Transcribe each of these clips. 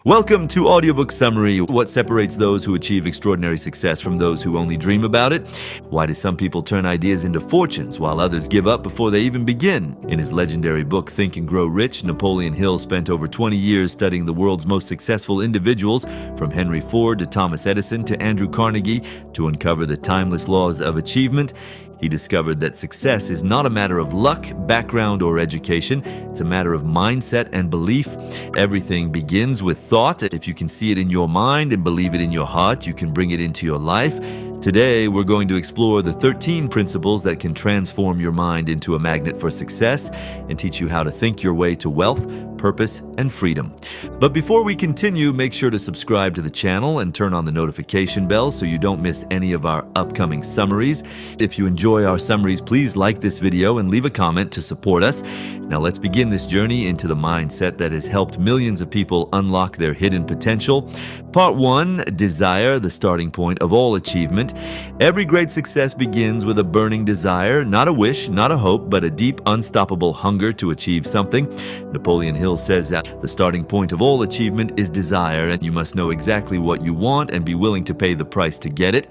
Welcome to Audiobook Summary. What separates those who achieve extraordinary success from those who only dream about it? Why do some people turn ideas into fortunes while others give up before they even begin? In his legendary book, Think and Grow Rich, Napoleon Hill spent over 20 years studying the world's most successful individuals, from Henry Ford to Thomas Edison to Andrew Carnegie, to uncover the timeless laws of achievement. He discovered that success is not a matter of luck, background, or education. It's a matter of mindset and belief. Everything begins with thought. If you can see it in your mind and believe it in your heart, you can bring it into your life. Today, we're going to explore the 13 principles that can transform your mind into a magnet for success and teach you how to think your way to wealth, purpose, and freedom. But before we continue, make sure to subscribe to the channel and turn on the notification bell so you don't miss any of our upcoming summaries. If you enjoy our summaries, please like this video and leave a comment to support us. Now let's begin this journey into the mindset that has helped millions of people unlock their hidden potential. Part 1, Desire, the starting point of all achievement. Every great success begins with a burning desire, not a wish, not a hope, but a deep, unstoppable hunger to achieve something. Napoleon Hill says that the starting point of all achievement is desire, and you must know exactly what you want and be willing to pay the price to get it.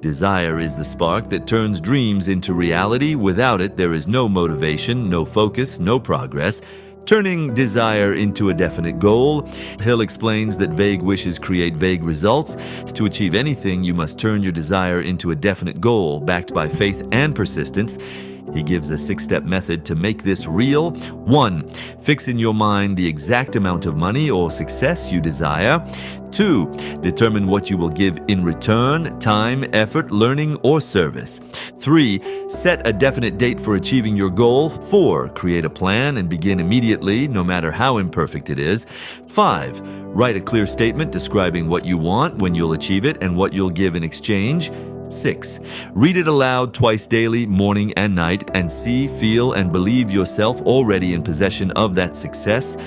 Desire is the spark that turns dreams into reality. Without it, there is no motivation, no focus, no progress. Turning desire into a definite goal. Hill explains that vague wishes create vague results. To achieve anything, you must turn your desire into a definite goal, backed by faith and persistence. He gives a 6-step method to make this real. 1. Fix in your mind the exact amount of money or success you desire. 2. Determine what you will give in return: time, effort, learning, or service. 3. Set a definite date for achieving your goal. 4. Create a plan and begin immediately, no matter how imperfect it is. 5. Write a clear statement describing what you want, when you'll achieve it, and what you'll give in exchange. 6. Read it aloud twice daily, morning and night, and see, feel, and believe yourself already in possession of that success.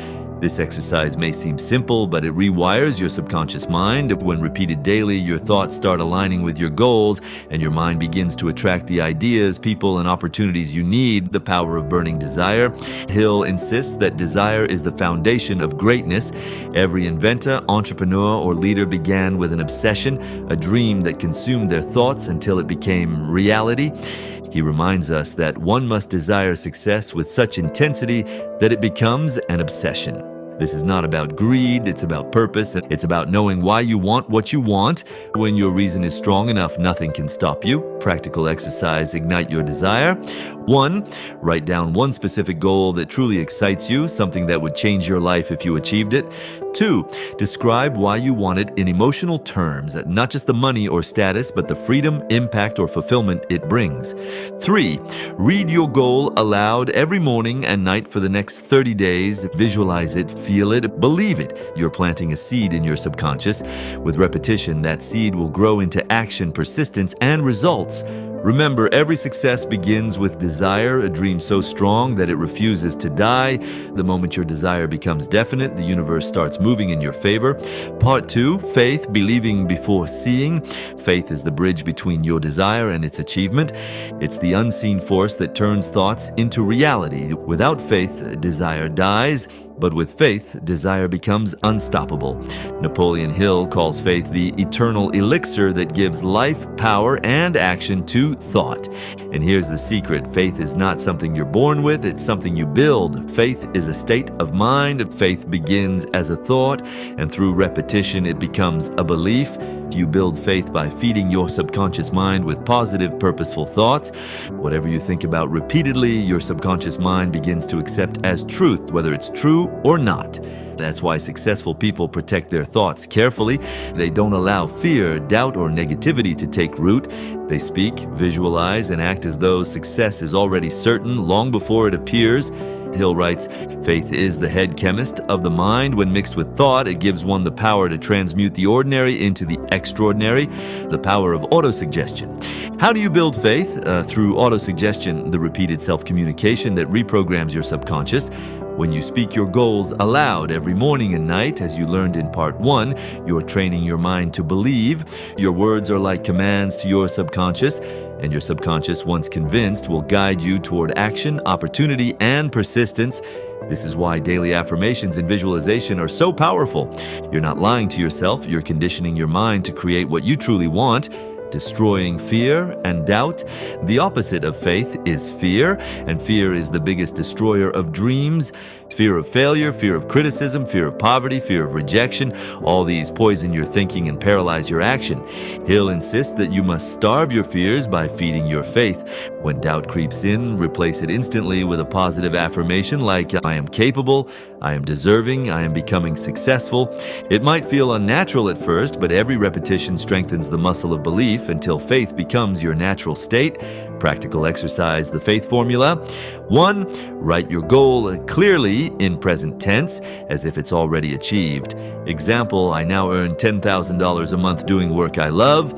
This exercise may seem simple, but it rewires your subconscious mind. When repeated daily, your thoughts start aligning with your goals, and your mind begins to attract the ideas, people, and opportunities you need. The power of burning desire. Hill insists that desire is the foundation of greatness. Every inventor, entrepreneur, or leader began with an obsession, a dream that consumed their thoughts until it became reality. He reminds us that one must desire success with such intensity that it becomes an obsession. This is not about greed, it's about purpose, and it's about knowing why you want what you want. When your reason is strong enough, nothing can stop you. Practical exercise: ignite your desire. 1. Write down one specific goal that truly excites you, something that would change your life if you achieved it. 2. Describe why you want it in emotional terms, not just the money or status, but the freedom, impact, or fulfillment it brings. 3. Read your goal aloud every morning and night for the next 30 days. Visualize it, feel it, believe it. You're planting a seed in your subconscious. With repetition, that seed will grow into action, persistence, and results. Remember, every success begins with desire, a dream so strong that it refuses to die. The moment your desire becomes definite, the universe starts moving in your favor. Part 2, Faith, believing before seeing. Faith is the bridge between your desire and its achievement. It's the unseen force that turns thoughts into reality. Without faith, desire dies. But with faith, desire becomes unstoppable. Napoleon Hill calls faith the eternal elixir that gives life, power, and action to thought. And here's the secret: faith is not something you're born with, it's something you build. Faith is a state of mind. Faith begins as a thought, and through repetition, it becomes a belief. You build faith by feeding your subconscious mind with positive, purposeful thoughts. Whatever you think about repeatedly, your subconscious mind begins to accept as truth, whether it's true or not. That's why successful people protect their thoughts carefully. They don't allow fear, doubt, or negativity to take root. They speak, visualize, and act as though success is already certain long before it appears. Hill writes, faith is the head chemist of the mind. When mixed with thought, it gives one the power to transmute the ordinary into the extraordinary, the power of autosuggestion. How do you build faith? Through autosuggestion, the repeated self-communication that reprograms your subconscious. When you speak your goals aloud every morning and night, as you learned in part 1, you're training your mind to believe. Your words are like commands to your subconscious, and your subconscious, once convinced, will guide you toward action, opportunity, and persistence. This is why daily affirmations and visualization are so powerful. You're not lying to yourself, you're conditioning your mind to create what you truly want, destroying fear and doubt. The opposite of faith is fear, and fear is the biggest destroyer of dreams. Fear of failure, fear of criticism, fear of poverty, fear of rejection, all these poison your thinking and paralyze your action. Hill insists that you must starve your fears by feeding your faith. When doubt creeps in, replace it instantly with a positive affirmation like, I am capable, I am deserving, I am becoming successful. It might feel unnatural at first, but every repetition strengthens the muscle of belief until faith becomes your natural state. Practical exercise, the faith formula. 1. Write your goal clearly in present tense, as if it's already achieved. Example, I now earn $10,000 a month doing work I love.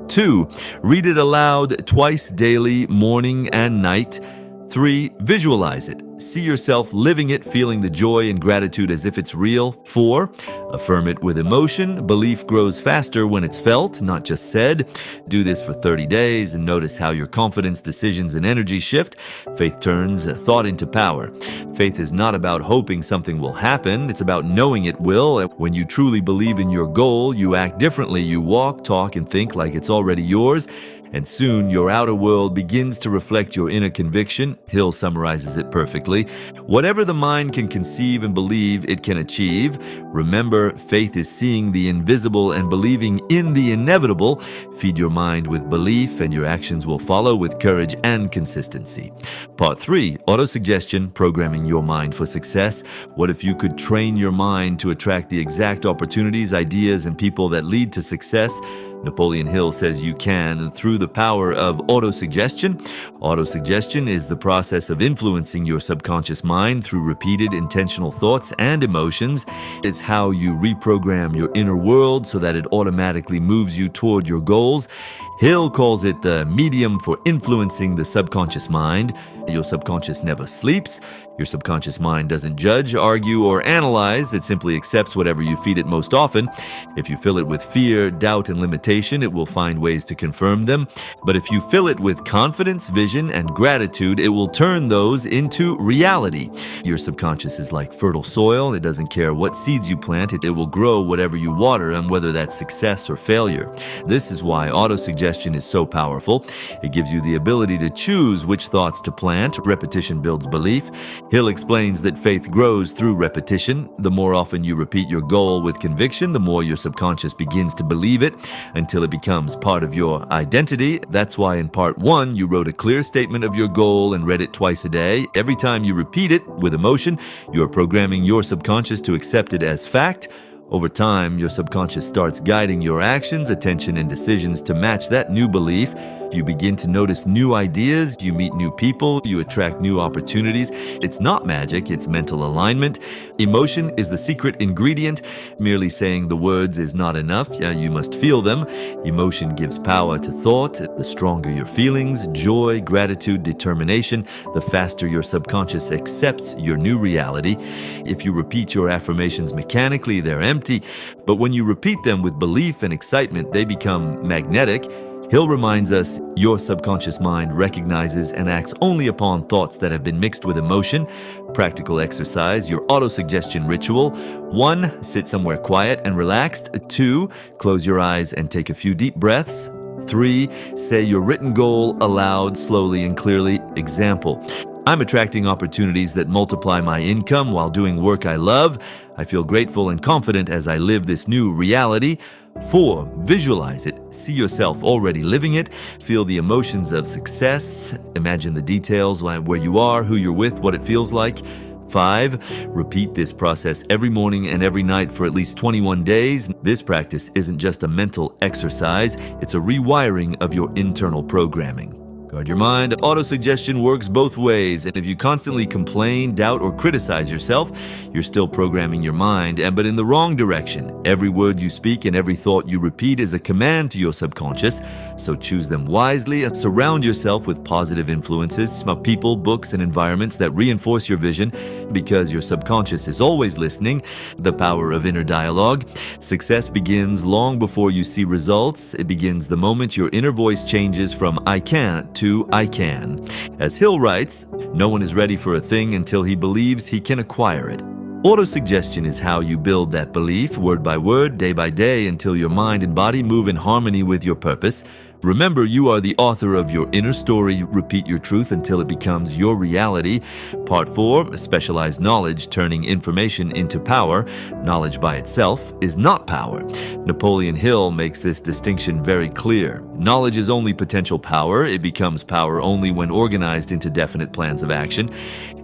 2. Read it aloud twice daily, morning and night. 3. Visualize it. See yourself living it, feeling the joy and gratitude as if it's real. 4. Affirm it with emotion. Belief grows faster when it's felt, not just said. Do this for 30 days and notice how your confidence, decisions, and energy shift. Faith turns thought into power. Faith is not about hoping something will happen. It's about knowing it will. When you truly believe in your goal, you act differently. You walk, talk, and think like it's already yours. And soon your outer world begins to reflect your inner conviction. Hill summarizes it perfectly. Whatever the mind can conceive and believe, it can achieve. Remember, faith is seeing the invisible and believing in the inevitable. Feed your mind with belief and your actions will follow with courage and consistency. Part 3, autosuggestion, programming your mind for success. What if you could train your mind to attract the exact opportunities, ideas, and people that lead to success? Napoleon Hill says you can through the power of autosuggestion. Autosuggestion is the process of influencing your subconscious mind through repeated intentional thoughts and emotions. It's how you reprogram your inner world so that it automatically moves you toward your goals. Hill calls it the medium for influencing the subconscious mind. Your subconscious never sleeps. Your subconscious mind doesn't judge, argue, or analyze. It simply accepts whatever you feed it most often. If you fill it with fear, doubt, and limitation, it will find ways to confirm them. But if you fill it with confidence, vision, and gratitude, it will turn those into reality. Your subconscious is like fertile soil. It doesn't care what seeds you plant. It will grow whatever you water, and whether that's success or failure. This is why autosuggestion is so powerful. It gives you the ability to choose which thoughts to plant. Repetition builds belief. Hill explains that faith grows through repetition. The more often you repeat your goal with conviction, the more your subconscious begins to believe it until it becomes part of your identity. That's why in part 1, you wrote a clear statement of your goal and read it twice a day. Every time you repeat it with emotion, you are programming your subconscious to accept it as fact. Over time, your subconscious starts guiding your actions, attention, and decisions to match that new belief. You begin to notice new ideas, you meet new people, you attract new opportunities. It's not magic, it's mental alignment. Emotion is the secret ingredient. Merely saying the words is not enough. You must feel them. Emotion gives power to thought. The stronger your feelings, joy, gratitude, determination, the faster your subconscious accepts your new reality. If you repeat your affirmations mechanically, they're empty. But when you repeat them with belief and excitement, they become magnetic. Hill reminds us your subconscious mind recognizes and acts only upon thoughts that have been mixed with emotion. Practical exercise, your autosuggestion ritual. 1. Sit somewhere quiet and relaxed. 2. Close your eyes and take a few deep breaths. 3. Say your written goal aloud, slowly and clearly. Example: I'm attracting opportunities that multiply my income while doing work I love. I feel grateful and confident as I live this new reality. 4. Visualize it. See yourself already living it. Feel the emotions of success. Imagine the details, where you are, who you're with, what it feels like. 5. Repeat this process every morning and every night for at least 21 days. This practice isn't just a mental exercise, it's a rewiring of your internal programming. Guard your mind. Autosuggestion works both ways, and if you constantly complain, doubt, or criticize yourself, you're still programming your mind, but in the wrong direction. Every word you speak and every thought you repeat is a command to your subconscious, so choose them wisely. Surround yourself with positive influences, people, books, and environments that reinforce your vision, because your subconscious is always listening. The power of inner dialogue. Success begins long before you see results. It begins the moment your inner voice changes from "I can't" to "I can." As Hill writes, no one is ready for a thing until he believes he can acquire it. Autosuggestion is how you build that belief, word by word, day by day, until your mind and body move in harmony with your purpose. Remember, you are the author of your inner story. Repeat your truth until it becomes your reality. Part 4, specialized knowledge, turning information into power. Knowledge by itself is not power. Napoleon Hill makes this distinction very clear. Knowledge is only potential power. It becomes power only when organized into definite plans of action.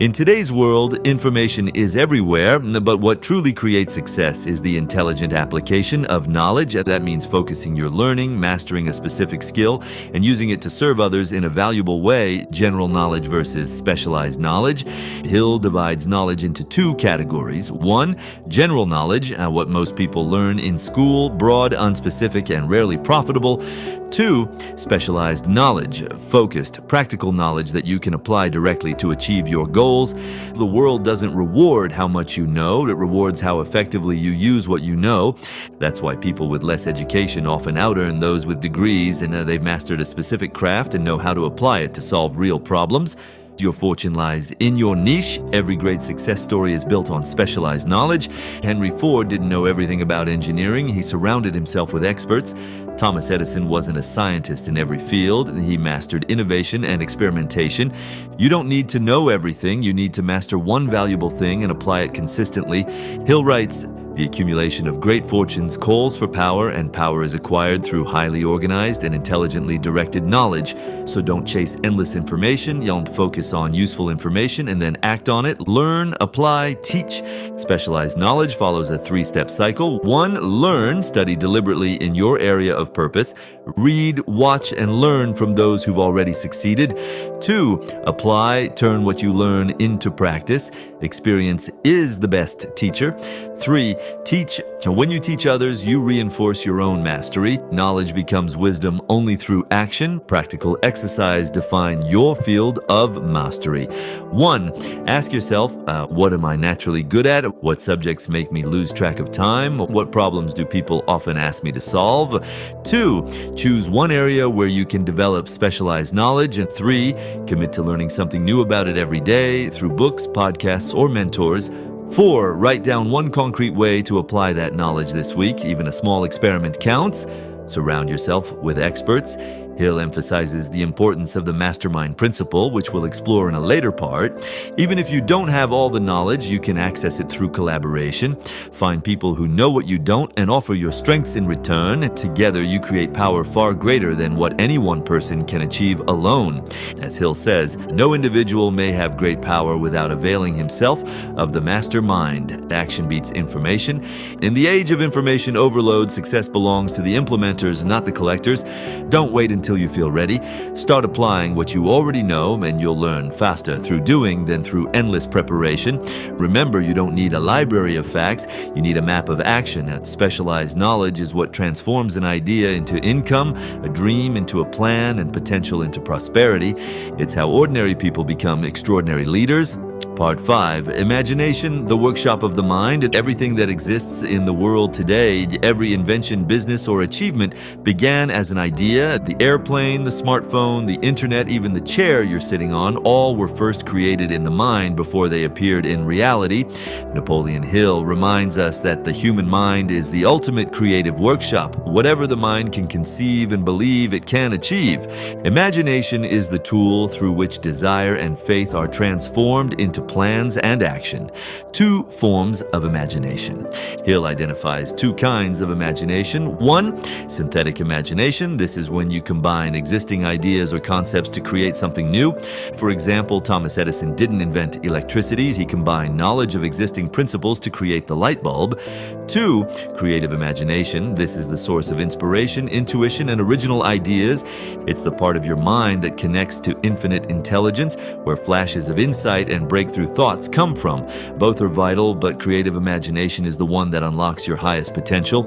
In today's world, information is everywhere, but what truly creates success is the intelligent application of knowledge. That means focusing your learning, mastering a specific skill, and using it to serve others in a valuable way. General knowledge versus specialized knowledge. Hill divides knowledge into 2 categories. 1, general knowledge, what most people learn in school, broad, unspecific, and rarely profitable. 2, specialized knowledge, focused, practical knowledge that you can apply directly to achieve your goals. The world doesn't reward how much you know, it rewards how effectively you use what you know. That's why people with less education often out-earn those with degrees, and they've mastered a specific craft and know how to apply it to solve real problems. Your fortune lies in your niche. Every great success story is built on specialized knowledge. Henry Ford didn't know everything about engineering. He surrounded himself with experts. Thomas Edison wasn't a scientist in every field. He mastered innovation and experimentation. You don't need to know everything. You need to master one valuable thing and apply it consistently. Hill writes, the accumulation of great fortunes calls for power, and power is acquired through highly organized and intelligently directed knowledge. So don't chase endless information. You don't focus on useful information and then act on it. Learn, apply, teach. Specialized knowledge follows a 3-step cycle. 1, learn, study deliberately in your area of purpose. Read, watch, and learn from those who've already succeeded. 2, apply, turn what you learn into practice. Experience is the best teacher. 3, teach. When you teach others, you reinforce your own mastery. Knowledge becomes wisdom only through action. Practical exercise define your field of mastery. 1, ask yourself, what am I naturally good at? What subjects make me lose track of time? What problems do people often ask me to solve? 2, choose one area where you can develop specialized knowledge. And 3, commit to learning something new about it every day through books, podcasts, or mentors. 4, write down one concrete way to apply that knowledge this week. Even a small experiment counts. Surround yourself with experts. Hill emphasizes the importance of the Mastermind principle, which we'll explore in a later part. Even if you don't have all the knowledge, you can access it through collaboration. Find people who know what you don't and offer your strengths in return. Together, you create power far greater than what any one person can achieve alone. As Hill says, no individual may have great power without availing himself of the Mastermind. Action beats information. In the age of information overload, success belongs to the implementers, not the collectors. Don't wait until you feel ready. Start applying what you already know, and you'll learn faster through doing than through endless preparation. Remember, you don't need a library of facts. You need a map of action. Specialized knowledge is what transforms an idea into income, a dream into a plan, and potential into prosperity. It's how ordinary people become extraordinary leaders. Part 5, Imagination, the workshop of the mind. Everything that exists in the world today, every invention, business, or achievement began as an idea. The airplane, the smartphone, the internet, even the chair you're sitting on, all were first created in the mind before they appeared in reality. Napoleon Hill reminds us that the human mind is the ultimate creative workshop. Whatever the mind can conceive and believe, it can achieve. Imagination is the tool through which desire and faith are transformed into plans and action. 2 forms of imagination. Hill identifies 2 kinds of imagination. 1, synthetic imagination. This is when you combine existing ideas or concepts to create something new. For example, Thomas Edison didn't invent electricity. He combined knowledge of existing principles to create the light bulb. 2, creative imagination. This is the source of inspiration, intuition, and original ideas. It's the part of your mind that connects to infinite intelligence, where flashes of insight and breakthrough thoughts come from. Both are vital, but creative imagination is the one that unlocks your highest potential.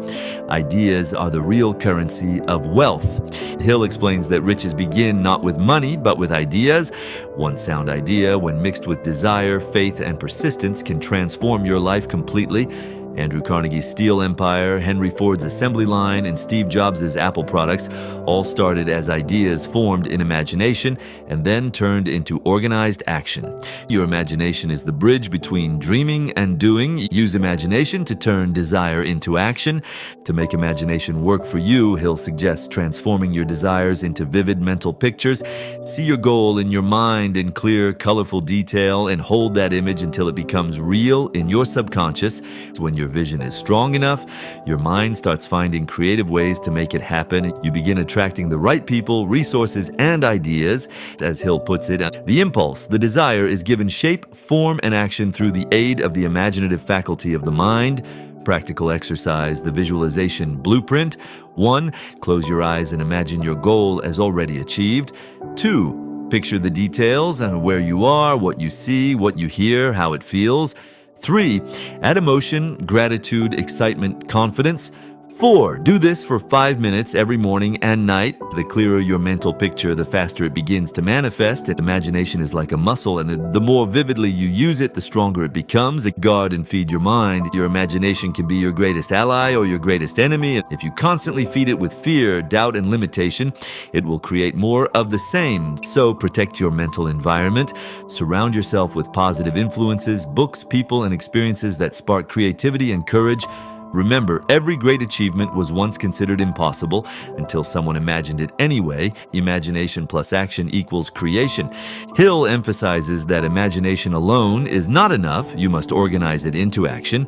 Ideas are the real currency of wealth. Hill explains that riches begin not with money, but with ideas. One sound idea, when mixed with desire, faith, and persistence, can transform your life completely. Andrew Carnegie's Steel Empire, Henry Ford's assembly line, and Steve Jobs' Apple products all started as ideas formed in imagination and then turned into organized action. Your imagination is the bridge between dreaming and doing. Use imagination to turn desire into action. To make imagination work for you, Hill suggests transforming your desires into vivid mental pictures. See your goal in your mind in clear, colorful detail and hold that image until it becomes real in your subconscious. When your vision is strong enough, your mind starts finding creative ways to make it happen. You begin attracting the right people, resources, and ideas. As Hill puts it, the impulse, the desire, is given shape, form, and action through the aid of the imaginative faculty of the mind. Practical exercise, the visualization blueprint. 1, close your eyes and imagine your goal as already achieved. 2, picture the details and where you are, what you see, what you hear, how it feels. 3, add emotion, gratitude, excitement, confidence. 4, do this for 5 minutes every morning and night. The clearer your mental picture, the faster it begins to manifest. Imagination is like a muscle, and the more vividly you use it, the stronger it becomes. Guard and feed your mind. Your imagination can be your greatest ally or your greatest enemy. If you constantly feed it with fear, doubt, and limitation, it will create more of the same. So protect your mental environment. Surround yourself with positive influences, books, people, and experiences that spark creativity and courage. Remember, every great achievement was once considered impossible until someone imagined it anyway. Imagination plus action equals creation. Hill emphasizes that imagination alone is not enough. You must organize it into action.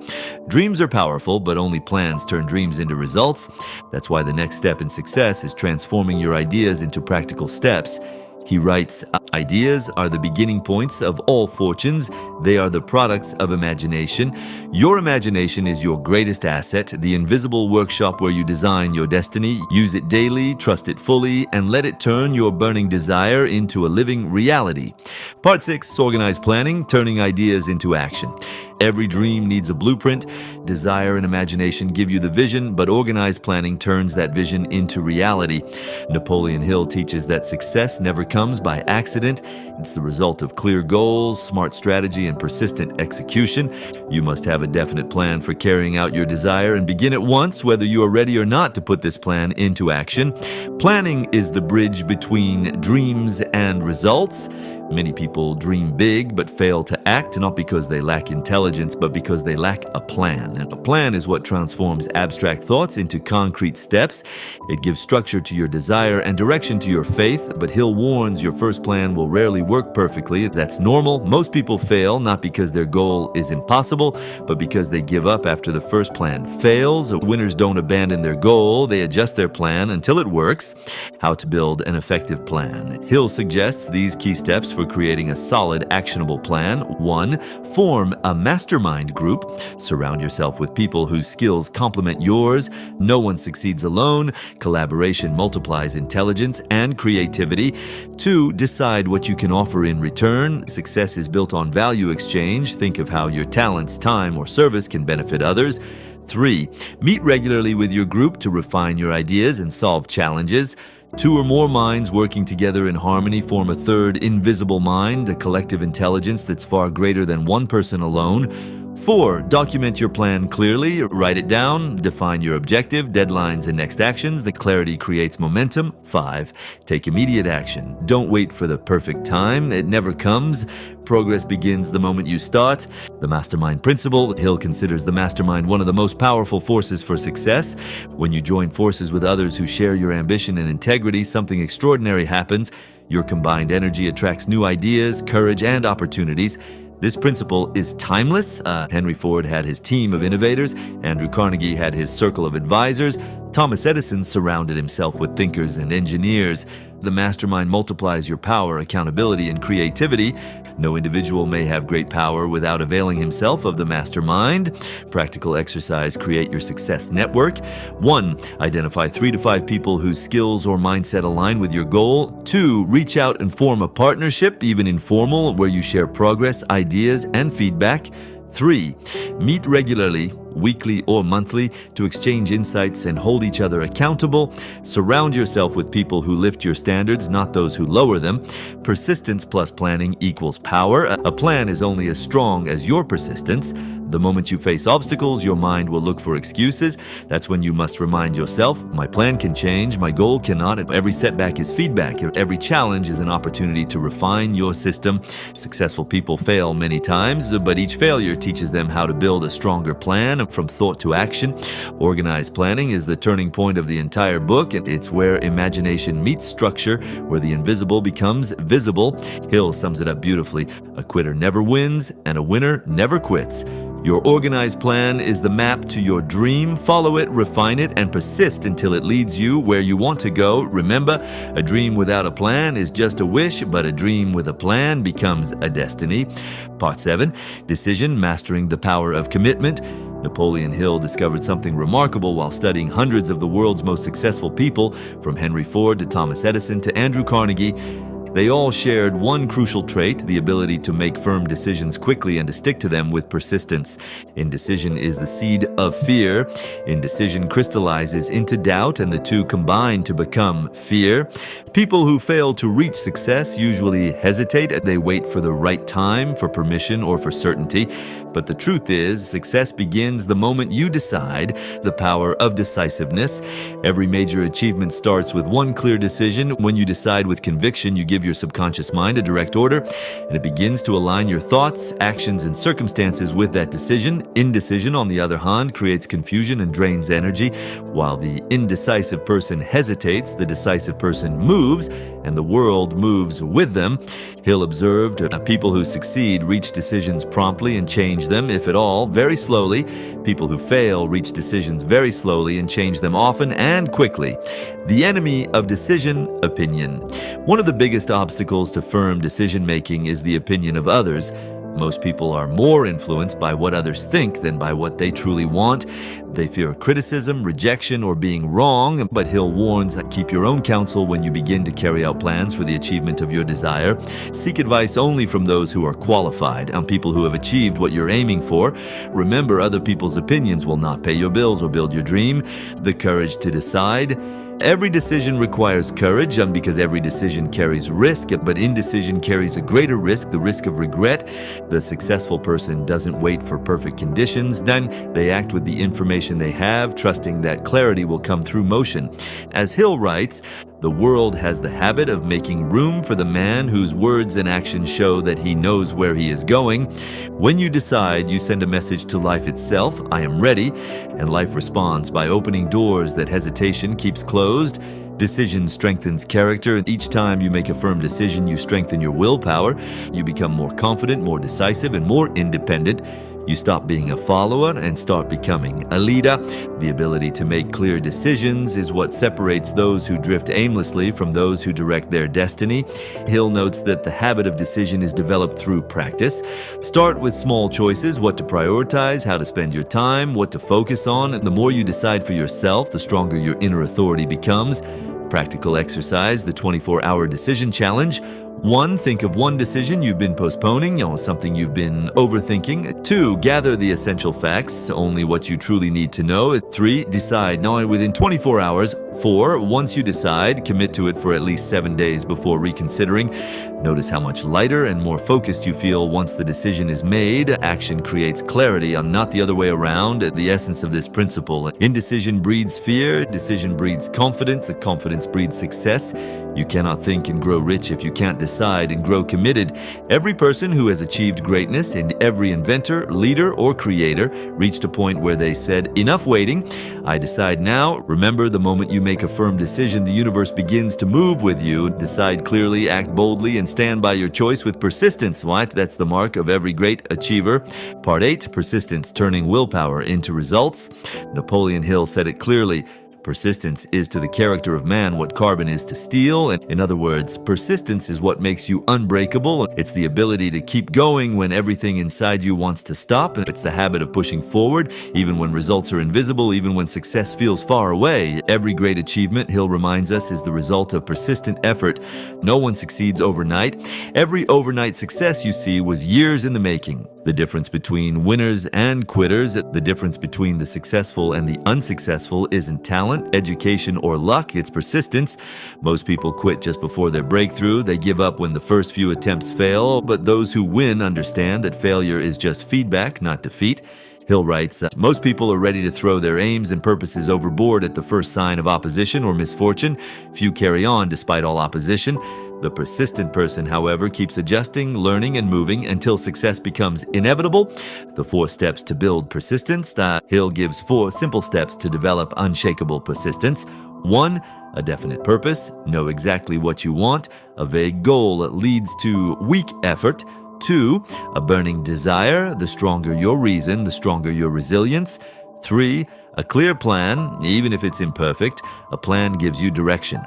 Dreams are powerful, but only plans turn dreams into results. That's why the next step in success is transforming your ideas into practical steps. He writes, ideas are the beginning points of all fortunes. They are the products of imagination. Your imagination is your greatest asset, the invisible workshop where you design your destiny. Use it daily, trust it fully, and let it turn your burning desire into a living reality. Part 6, organized planning, turning ideas into action. Every dream needs a blueprint. Desire and imagination give you the vision, but organized planning turns that vision into reality. Napoleon Hill teaches that success never comes by accident. It's the result of clear goals, smart strategy, and persistent execution. You must have a definite plan for carrying out your desire and begin at once, whether you are ready or not to put this plan into action. Planning is the bridge between dreams and results. Many people dream big but fail to act, not because they lack intelligence, but because they lack a plan. And a plan is what transforms abstract thoughts into concrete steps. It gives structure to your desire and direction to your faith, but Hill warns your first plan will rarely work perfectly. That's normal. Most people fail, not because their goal is impossible, but because they give up after the first plan fails. Winners don't abandon their goal. They adjust their plan until it works. How to build an effective plan. Hill suggests these key steps for creating a solid, actionable plan. 1, form a mastermind group. Surround yourself with people whose skills complement yours. No one succeeds alone. Collaboration multiplies intelligence and creativity. 2, decide what you can offer in return. Success is built on value exchange. Think of how your talents, time, or service can benefit others. 3, meet regularly with your group to refine your ideas and solve challenges. 2 or more minds working together in harmony form a third invisible mind, a collective intelligence that's far greater than one person alone. 4, document your plan clearly, write it down, define your objective, deadlines, and next actions. The clarity creates momentum. 5, take immediate action. Don't wait for the perfect time. It never comes. Progress begins the moment you start. The Mastermind principle. Hill considers the mastermind one of the most powerful forces for success. When you join forces with others who share your ambition and integrity, something extraordinary happens. Your combined energy attracts new ideas, courage, and opportunities. This principle is timeless. Henry Ford had his team of innovators. Andrew Carnegie had his circle of advisors. Thomas Edison surrounded himself with thinkers and engineers. The mastermind multiplies your power, accountability, and creativity. No individual may have great power without availing himself of the mastermind. Practical exercise: create your success network. 1. Identify 3 to 5 people whose skills or mindset align with your goal. 2. Reach out and form a partnership, even informal, where you share progress, ideas, and feedback. 3. Meet regularly, weekly or monthly, to exchange insights and hold each other accountable. Surround yourself with people who lift your standards, not those who lower them. Persistence plus planning equals power. A plan is only as strong as your persistence. The moment you face obstacles, your mind will look for excuses. That's when you must remind yourself, my plan can change, my goal cannot. Every setback is feedback. Every challenge is an opportunity to refine your system. Successful people fail many times, but each failure teaches them how to build a stronger plan from thought to action. Organized planning is the turning point of the entire book, and it's where imagination meets structure, where the invisible becomes visible. Hill sums it up beautifully. A quitter never wins, and a winner never quits. Your organized plan is the map to your dream. Follow it, refine it, and persist until it leads you where you want to go. Remember, a dream without a plan is just a wish, but a dream with a plan becomes a destiny. Part 7. Decision: mastering the power of commitment. Napoleon Hill discovered something remarkable while studying hundreds of the world's most successful people, from Henry Ford to Thomas Edison to Andrew Carnegie. They all shared one crucial trait: the ability to make firm decisions quickly and to stick to them with persistence. Indecision is the seed of fear. Indecision crystallizes into doubt, and the two combine to become fear. People who fail to reach success usually hesitate. They wait for the right time, for permission, or for certainty. But the truth is, success begins the moment you decide. The power of decisiveness. Every major achievement starts with one clear decision. When you decide with conviction, you give your subconscious mind a direct order, and it begins to align your thoughts, actions, and circumstances with that decision. Indecision, on the other hand, creates confusion and drains energy. While the indecisive person hesitates, the decisive person moves, and the world moves with them. Hill observed people who succeed reach decisions promptly and change them, if at all, very slowly. People who fail reach decisions very slowly and change them often and quickly. The enemy of decision: opinion. One of the biggest obstacles to firm decision-making is the opinion of others. Most people are more influenced by what others think than by what they truly want. They fear criticism, rejection, or being wrong, but Hill warns that keep your own counsel when you begin to carry out plans for the achievement of your desire. Seek advice only from those who are qualified, on people who have achieved what you're aiming for. Remember, other people's opinions will not pay your bills or build your dream. The courage to decide. Every decision requires courage, because every decision carries risk, but indecision carries a greater risk, the risk of regret. The successful person doesn't wait for perfect conditions. Then they act with the information they have, trusting that clarity will come through motion. As Hill writes, the world has the habit of making room for the man whose words and actions show that he knows where he is going. When you decide, you send a message to life itself: I am ready, and life responds by opening doors that hesitation keeps closed. Decision strengthens character. Each time you make a firm decision, you strengthen your willpower. You become more confident, more decisive, and more independent. You stop being a follower and start becoming a leader. The ability to make clear decisions is what separates those who drift aimlessly from those who direct their destiny. Hill notes that the habit of decision is developed through practice. Start with small choices: what to prioritize, how to spend your time, what to focus on. The more you decide for yourself, the stronger your inner authority becomes. Practical exercise: the 24-hour decision challenge. 1. Think of one decision you've been postponing, something you've been overthinking. 2. Gather the essential facts, only what you truly need to know. 3. Decide now within 24 hours. 4. Once you decide, commit to it for at least 7 days before reconsidering. Notice how much lighter and more focused you feel once the decision is made. Action creates clarity, not the other way around. The essence of this principle: indecision breeds fear, decision breeds confidence, confidence breeds success. You cannot think and grow rich if you can't decide and grow committed. Every person who has achieved greatness, and every inventor, leader, or creator reached a point where they said, "Enough waiting. I decide now." Remember, the moment you make a firm decision, the universe begins to move with you. Decide clearly, act boldly, and stand by your choice with persistence. What? That's the mark of every great achiever. Part 8, persistence, turning willpower into results. Napoleon Hill said it clearly. Persistence is to the character of man what carbon is to steel. And in other words, persistence is what makes you unbreakable. It's the ability to keep going when everything inside you wants to stop. And it's the habit of pushing forward, even when results are invisible, even when success feels far away. Every great achievement, Hill reminds us, is the result of persistent effort. No one succeeds overnight. Every overnight success you see was years in the making. The difference between winners and quitters, the difference between the successful and the unsuccessful isn't talent, education, or luck, it's persistence. Most people quit just before their breakthrough. They give up when the first few attempts fail, but those who win understand that failure is just feedback, not defeat. Hill writes, most people are ready to throw their aims and purposes overboard at the first sign of opposition or misfortune. Few carry on despite all opposition. The persistent person, however, keeps adjusting, learning, and moving until success becomes inevitable. The 4 steps to build persistence. Hill gives 4 simple steps to develop unshakable persistence. 1. A definite purpose. Know exactly what you want. A vague goal leads to weak effort. 2. A burning desire. The stronger your reason, the stronger your resilience. 3. A clear plan. Even if it's imperfect, a plan gives you direction.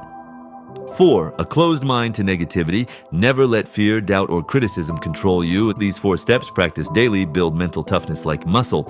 4. A closed mind to negativity. Never let fear, doubt, or criticism control you. These 4 steps, practiced daily, build mental toughness like muscle.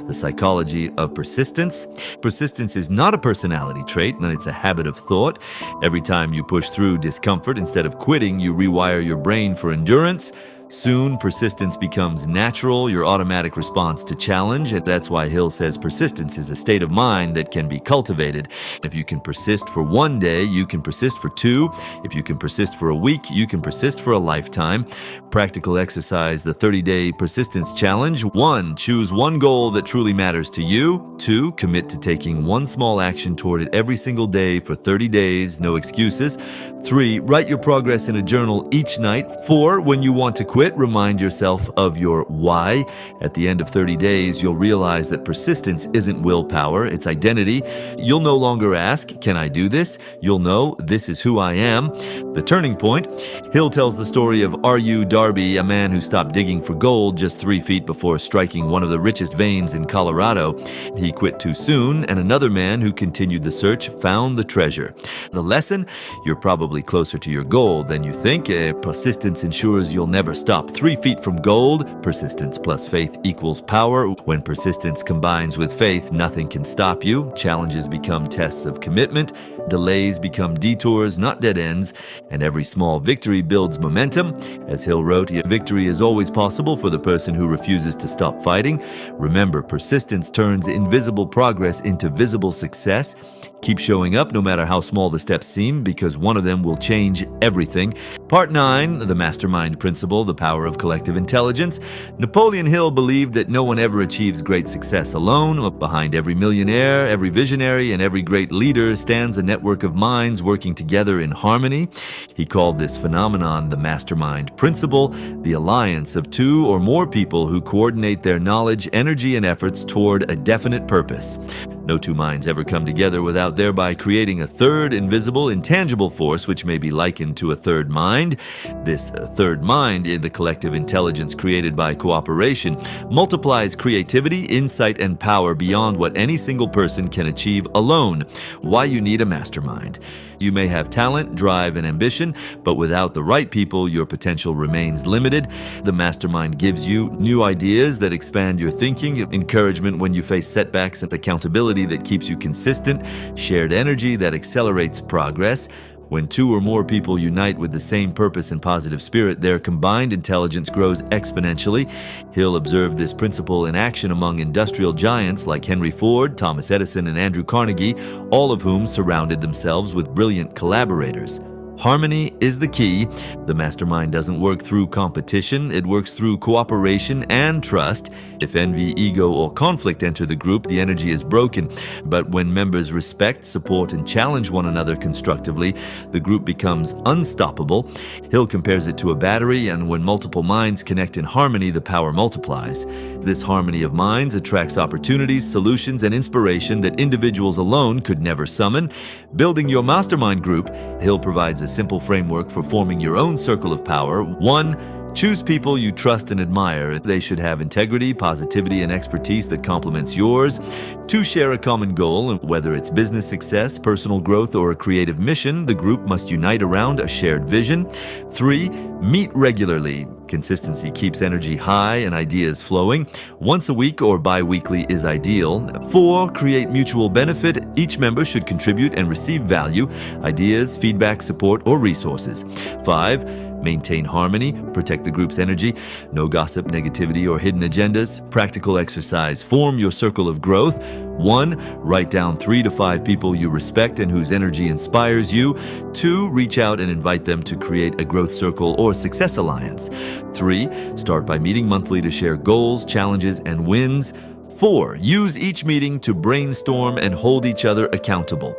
The psychology of persistence. Persistence is not a personality trait, and it's a habit of thought. Every time you push through discomfort, instead of quitting, you rewire your brain for endurance. Soon, persistence becomes natural, your automatic response to challenge. And that's why Hill says persistence is a state of mind that can be cultivated. If you can persist for 1 day, you can persist for 2. If you can persist for a week, you can persist for a lifetime. Practical exercise, the 30-day persistence challenge. 1. Choose one goal that truly matters to you. 2. Commit to taking one small action toward it every single day for 30 days, no excuses. 3. Write your progress in a journal each night. 4. When you want to quit, remind yourself of your why. At the end of 30 days, you'll realize that persistence isn't willpower, it's identity. You'll no longer ask, "Can I do this?" You'll know, "This is who I am." The turning point. Hill tells the story of R.U. Darby, a man who stopped digging for gold just 3 feet before striking one of the richest veins in Colorado. He quit too soon, and another man who continued the search found the treasure. The lesson? You're probably closer to your goal than you think. Persistence ensures you'll never stop 3 feet from gold. Persistence plus faith equals power. When persistence combines with faith, nothing can stop you. Challenges become tests of commitment. Delays become detours, not dead ends. And every small victory builds momentum. As Hill wrote, victory is always possible for the person who refuses to stop fighting. Remember, persistence turns invisible progress into visible success. Keep showing up no matter how small the steps seem, because one of them will change everything. Part 9, the Mastermind Principle, the power of collective intelligence. Napoleon Hill believed that no one ever achieves great success alone. Behind every millionaire, every visionary, and every great leader stands a network of minds working together in harmony. He called this phenomenon the Mastermind Principle, the alliance of 2 or more people who coordinate their knowledge, energy, and efforts toward a definite purpose. No 2 minds ever come together without thereby creating a third invisible, intangible force which may be likened to a third mind. This third mind, in the collective intelligence created by cooperation, multiplies creativity, insight, and power beyond what any single person can achieve alone. Why you need a mastermind. You may have talent, drive, and ambition, but without the right people, your potential remains limited. The mastermind gives you new ideas that expand your thinking, encouragement when you face setbacks, and accountability that keeps you consistent, shared energy that accelerates progress. When 2 or more people unite with the same purpose and positive spirit, their combined intelligence grows exponentially. Hill observed this principle in action among industrial giants like Henry Ford, Thomas Edison, and Andrew Carnegie, all of whom surrounded themselves with brilliant collaborators. Harmony is the key. The mastermind doesn't work through competition, it works through cooperation and trust. If envy, ego, or conflict enter the group, the energy is broken. But when members respect, support, and challenge one another constructively, the group becomes unstoppable. Hill compares it to a battery, and when multiple minds connect in harmony, the power multiplies. This harmony of minds attracts opportunities, solutions, and inspiration that individuals alone could never summon. Building your mastermind group, Hill provides a simple framework for forming your own circle of power. 1. Choose people you trust and admire. They should have integrity, positivity, and expertise that complements yours. 2. Share a common goal. Whether it's business success, personal growth, or a creative mission, the group must unite around a shared vision. 3. Meet regularly. Consistency keeps energy high and ideas flowing. Once a week or bi-weekly is ideal. 4. Create mutual benefit. Each member should contribute and receive value, ideas, feedback, support, or resources. 5. Maintain harmony. Protect the group's energy. No gossip, negativity, or hidden agendas. Practical exercise. Form your circle of growth. 1. Write down 3 to 5 people you respect and whose energy inspires you. 2. Reach out and invite them to create a growth circle or success alliance. 3. Start by meeting monthly to share goals, challenges, and wins. 4. Use each meeting to brainstorm and hold each other accountable.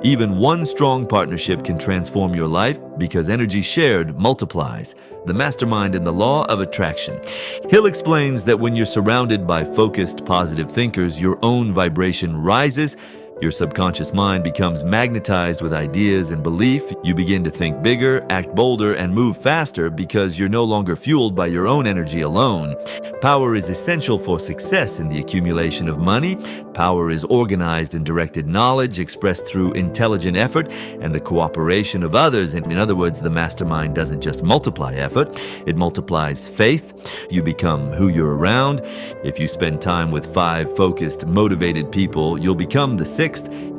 Even one strong partnership can transform your life because energy shared multiplies. The mastermind and the law of attraction. Hill explains that when you're surrounded by focused, positive thinkers, your own vibration rises. Your subconscious mind becomes magnetized with ideas and belief. You begin to think bigger, act bolder, and move faster because you're no longer fueled by your own energy alone. Power is essential for success in the accumulation of money. Power is organized and directed knowledge expressed through intelligent effort and the cooperation of others. In other words, the mastermind doesn't just multiply effort, it multiplies faith. You become who you're around. If you spend time with 5 focused, motivated people, you'll become the 6th.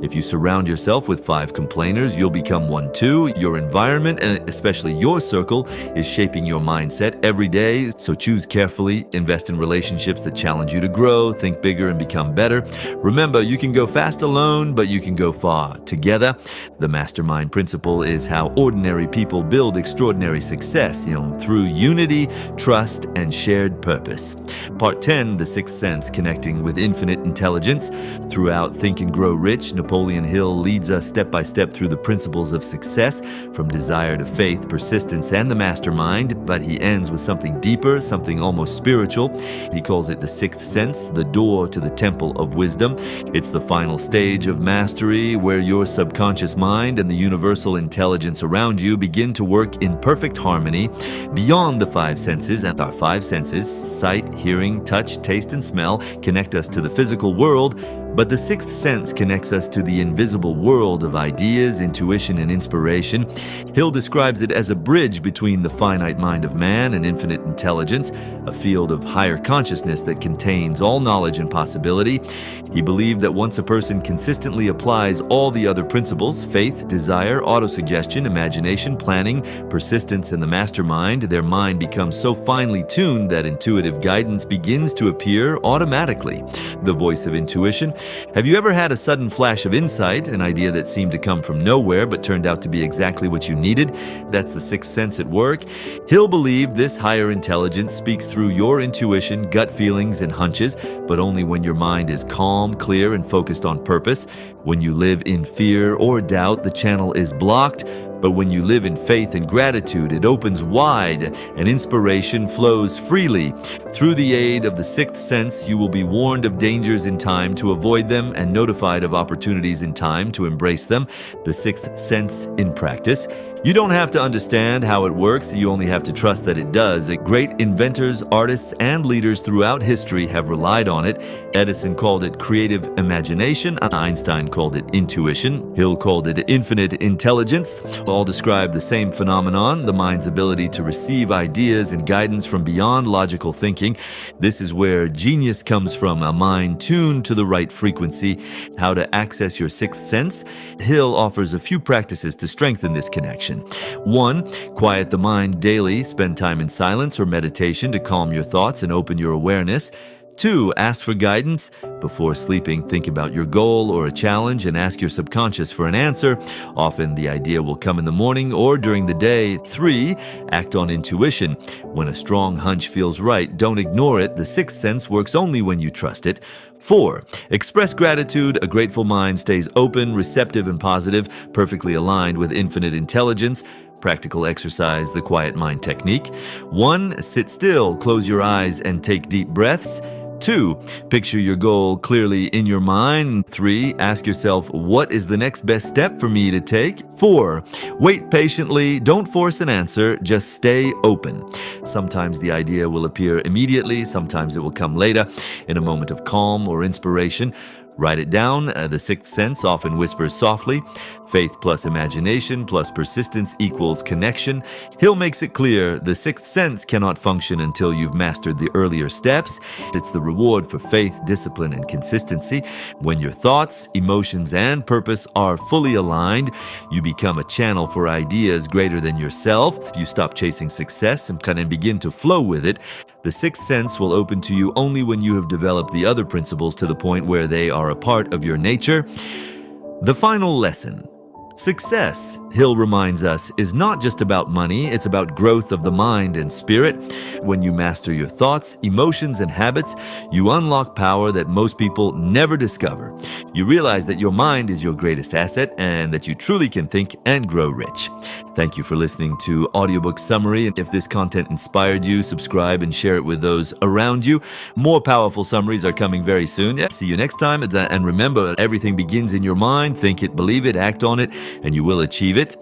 If you surround yourself with 5 complainers, you'll become one too. Your environment, and especially your circle, is shaping your mindset every day. So choose carefully, invest in relationships that challenge you to grow, think bigger, and become better. Remember, you can go fast alone, but you can go far together. The mastermind principle is how ordinary people build extraordinary success, through unity, trust, and shared purpose. Part 10, The Sixth Sense, Connecting with Infinite Intelligence. Throughout Think and Grow Rich, Napoleon Hill leads us step by step through the principles of success, from desire to faith, persistence, and the mastermind, but he ends with something deeper, something almost spiritual. He calls it the sixth sense, the door to the temple of wisdom. It's the final stage of mastery where your subconscious mind and the universal intelligence around you begin to work in perfect harmony beyond the 5 senses. And our 5 senses, sight, hearing, touch, taste, and smell, connect us to the physical world. But the sixth sense connects us to the invisible world of ideas, intuition, and inspiration. Hill describes it as a bridge between the finite mind of man and infinite intelligence, a field of higher consciousness that contains all knowledge and possibility. He believed that once a person consistently applies all the other principles, faith, desire, autosuggestion, imagination, planning, persistence, and the mastermind, their mind becomes so finely tuned that intuitive guidance begins to appear automatically. The voice of intuition. Have you ever had a sudden flash of insight, an idea that seemed to come from nowhere but turned out to be exactly what you needed? That's the sixth sense at work. Hill believed this higher intelligence speaks through your intuition, gut feelings, and hunches, but only when your mind is calm, clear, and focused on purpose. When you live in fear or doubt, the channel is blocked. But when you live in faith and gratitude, it opens wide and inspiration flows freely. Through the aid of the sixth sense, you will be warned of dangers in time to avoid them and notified of opportunities in time to embrace them. The sixth sense in practice. You don't have to understand how it works, you only have to trust that it does. Great inventors, artists, and leaders throughout history have relied on it. Edison called it creative imagination, Einstein called it intuition, Hill called it infinite intelligence. All describe the same phenomenon, the mind's ability to receive ideas and guidance from beyond logical thinking. This is where genius comes from, a mind tuned to the right frequency. How to access your sixth sense? Hill offers a few practices to strengthen this connection. 1. Quiet the mind daily. Spend time in silence or meditation to calm your thoughts and open your awareness. 2. Ask for guidance. Before sleeping, think about your goal or a challenge and ask your subconscious for an answer. Often the idea will come in the morning or during the day. 3. Act on intuition. When a strong hunch feels right, don't ignore it. The sixth sense works only when you trust it. 4. Express gratitude. A grateful mind stays open, receptive, and positive, perfectly aligned with infinite intelligence. Practical exercise, the quiet mind technique. 1. Sit still, close your eyes, and take deep breaths. 2. Picture your goal clearly in your mind. 3. Ask yourself, what is the next best step for me to take? 4. Wait patiently. Don't force an answer. Just stay open. Sometimes the idea will appear immediately. Sometimes it will come later in a moment of calm or inspiration. Write it down. The sixth sense often whispers softly. Faith plus imagination plus persistence equals connection. Hill makes it clear the sixth sense cannot function until you've mastered the earlier steps. It's the reward for faith, discipline, and consistency. When your thoughts, emotions, and purpose are fully aligned, you become a channel for ideas greater than yourself. You stop chasing success and begin to flow with it. The sixth sense will open to you only when you have developed the other principles to the point where they are a part of your nature. The final lesson. Success, Hill reminds us, is not just about money, it's about growth of the mind and spirit. When you master your thoughts, emotions, and habits, you unlock power that most people never discover. You realize that your mind is your greatest asset and that you truly can think and grow rich. Thank you for listening to Audiobook Summary. If this content inspired you, subscribe and share it with those around you. More powerful summaries are coming very soon. See you next time. And remember, everything begins in your mind. Think it, believe it, act on it, and you will achieve it.